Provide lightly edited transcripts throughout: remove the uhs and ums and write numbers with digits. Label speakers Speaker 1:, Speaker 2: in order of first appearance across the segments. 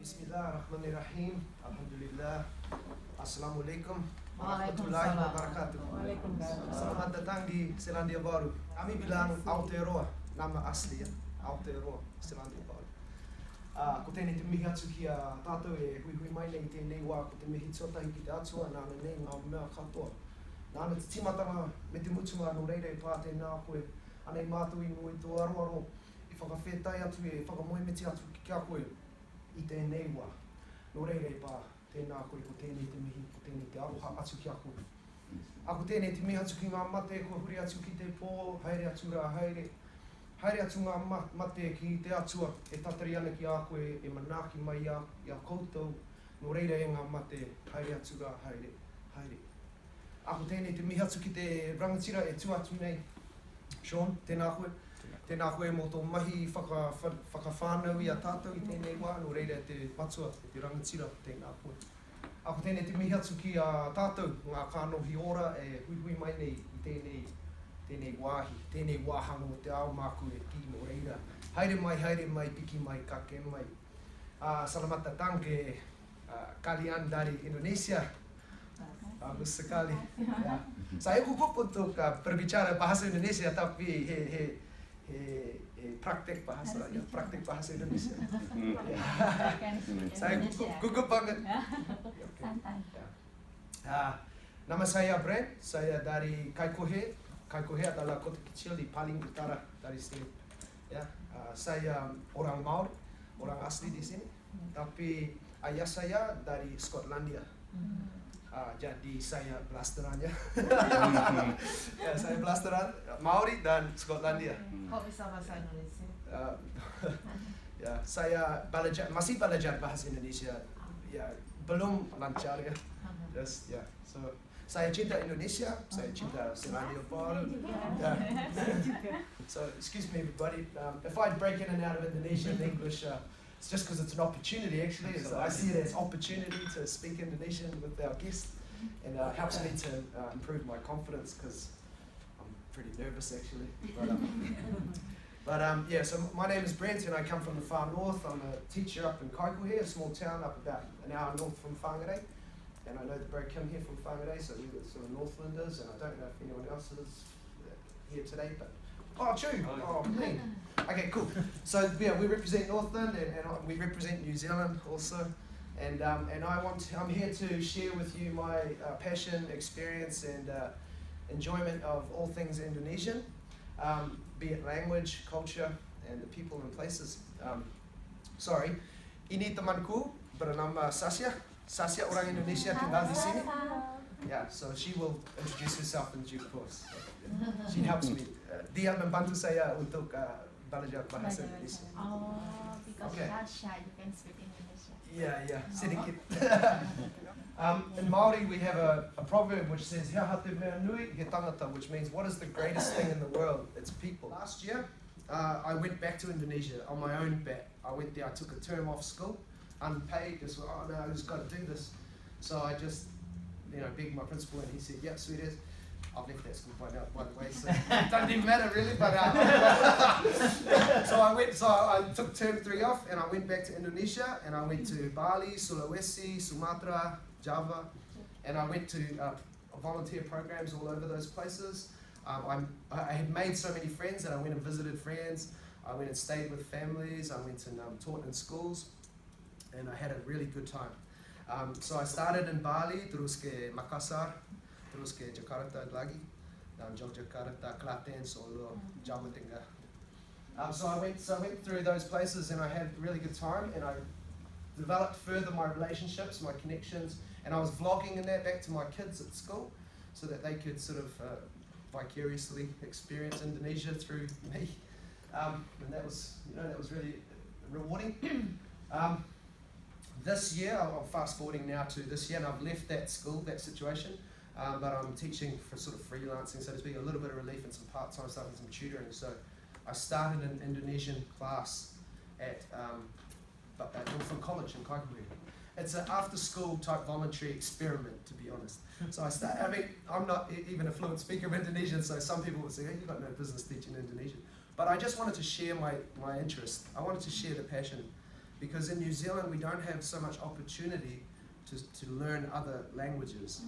Speaker 1: Bismillahirrahmanirrahim. Alhamdulillah. Assalamualaikum warahmatullahi wabarakatuh. Selamat datang di Selandia Baru. Kami bilang Aotearoa, nama asli ya. Aotearoa, Selandia Baru. Ko tēnei te mihi atu ki a tātou e hui mai nei tēnei wā, ko te mihi tiotahi ki te atua, nāna nei ngā mea katoa. Nāna te timatanga me te mutunga no reire pā tēnā koe, anei mātou i ngoi tō aroaro, i whakawhetai atu e whakamoemeti atu ki kia koe i tēnei wā. No reire pā tēnā koe ko tēnei te mihi, ko tēnei te aroha atu ki a koe. A ko tēnei te mihi atu ki ngā mate, ko huri atu ki te pō, haere atu rā haere. Haere atu ngā mate ki te atua, e tatari ana ki a koe, e manaki mai a koutou. No reire e ngā mate, haere atu rā haere, haere. A ko tēnei te mihi atu ki te rangatira e tuatu nei. Sean, tēnā koe. Tēnā koe mō tō mahi whakawhānau i a tātou i tēnei wā, no reire te matua, te rangatira, tēnā koe. A ko tēnei te mihi atu ki a tātou, ngā kānohi ora e hui mai nei i tēnei wāhi, tēnei wāhanga o te ao māku e ki no reira. Haere mai, piki mai, kake mai. Selamat datang ke kalian dari Indonesia. Bagus sekali. Ya. Saya cukup untuk berbicara bahasa Indonesia, tapi praktek bahasa Indonesia. Ya. Saya gugup banget. Nama saya Brent, saya dari Kaikohe. Kaikohe adalah kota kecil di paling utara dari sini. Ya, saya orang Maori, orang asli di sini. Tapi ayah saya dari Skotlandia. Jadi saya blasterannya. Ya, saya blasteran Maori dan Skotlandia.
Speaker 2: Kok bisa bahasa Indonesia?
Speaker 1: Ya, saya masih belajar bahasa Indonesia. Ya, belum lancar ya. Just ya. So saya cinta Indonesia, saya cinta Selandia Baru. Yeah. So excuse me everybody, if I break in and out of Indonesian English, it's just because it's an opportunity actually. So I see it as opportunity to speak Indonesian with our guests, and it helps me to improve my confidence because I'm pretty nervous actually. But yeah, so my name is Brent and I come from the far north. I'm a teacher up in Kaikohe, a small town up about an hour north from Whangarei. And I know that Bro Kim here from Whangarei, so we're sort of Northlanders, and I don't know if anyone else is here today, but true. Oh, me. Okay, cool. So yeah, we represent Northland and we represent New Zealand also, and I'm here to share with you my passion, experience, and enjoyment of all things Indonesian, be it language, culture, and the people and places. Sorry, ini temanku bernama Sasha. Sasha orang Indonesia tinggal di sini. Yeah, so she will introduce herself in due course. She helps me. Dia membantu saya untuk belajar bahasa Indonesia.
Speaker 2: Oh, because
Speaker 1: Okay.
Speaker 2: Sasha, you can speak Indonesia.
Speaker 1: Yeah, sedikit. In Maori we have a proverb which says "Hea hate mea nui he tangata," which means what is the greatest thing in the world? It's people. Last year, I went back to Indonesia on my own bat. I went there. I took a term off school. Unpaid, just no, I just got to do this. So I just, begged my principal, and he said, "Yeah, sweet as." I've left that school by now, by the way, so it doesn't even matter really. But so I took term 3 off, and I went back to Indonesia, and I went to Bali, Sulawesi, Sumatra, Java, and I went to volunteer programs all over those places. I had made so many friends that I went and visited friends. I went and stayed with families. I went and taught in schools. And I had a really good time. So I started in Bali, terus ke Makassar, terus ke Jakarta lagi, dan Yogyakarta, Klaten, Solo, Jawa Tengah. So I went through those places and I had a really good time, and I developed further my relationships, my connections, and I was vlogging in that back to my kids at school, so that they could sort of vicariously experience Indonesia through me, and that was really rewarding. This year, I'm fast forwarding now to this year, and I've left that school, that situation, but I'm teaching for sort of freelancing, so to speak, a little bit of relief and some part-time stuff and some tutoring. So I started an Indonesian class at Northland College in Kaikohe. It's an after-school type voluntary experiment, to be honest. So I'm not even a fluent speaker of Indonesian, so some people would say, "Hey, you've got no business teaching Indonesian." But I just wanted to share my interest. I wanted to share the passion because in New Zealand we don't have so much opportunity to learn other languages.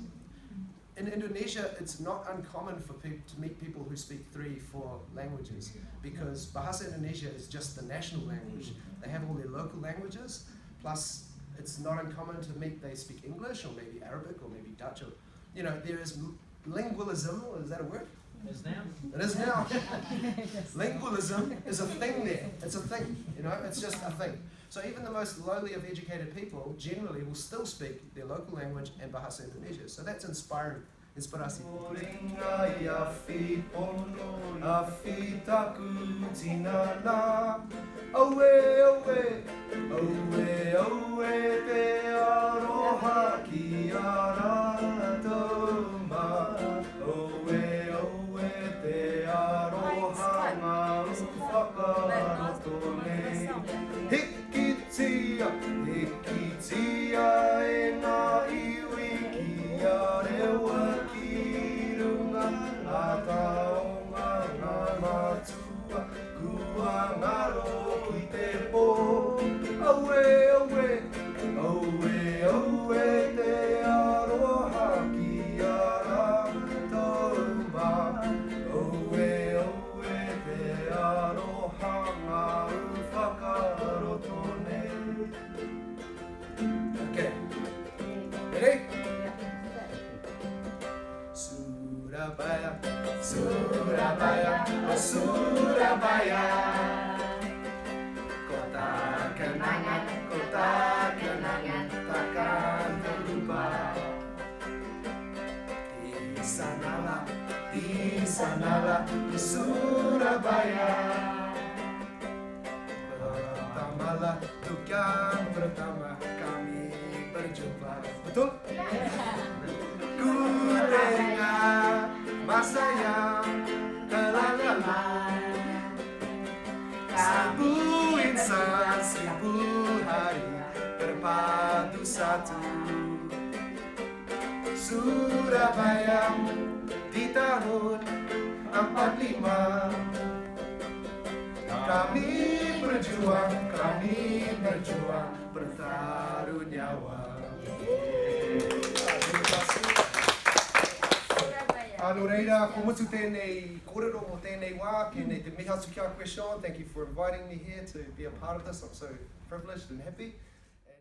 Speaker 1: In Indonesia, it's not uncommon for people to meet people who speak 3-4 languages, because Bahasa Indonesia is just the national language. They have all their local languages, plus it's not uncommon to meet they speak English or maybe Arabic or maybe Dutch, or there is lingualism. Is that a word?
Speaker 3: It is now.
Speaker 1: It is now. Lingualism is a thing there. It's a thing, it's just a thing. So even the most lowly of educated people generally will still speak their local language and Bahasa Indonesia. So that's inspiring. Inspirasi. Okay. Ready? Surabaya, Surabaya, Surabaya, kota kenangan, takkan terlupa. Di sanalah, di Surabaya. Pertamalah, untuk yang pertama kami berjumpa. Betul? Ku teringat masa yang telah lalu, 1000 insan, 1000 hari berpadu satu. Surabaya di tahun 45, kami berjuang bertaruh nyawa. Reira, ko mutu tēnei kōrero mo tēnei wā, tēnei te miha suki a question. Thank you for inviting me here to be a part of this. I'm so privileged and happy.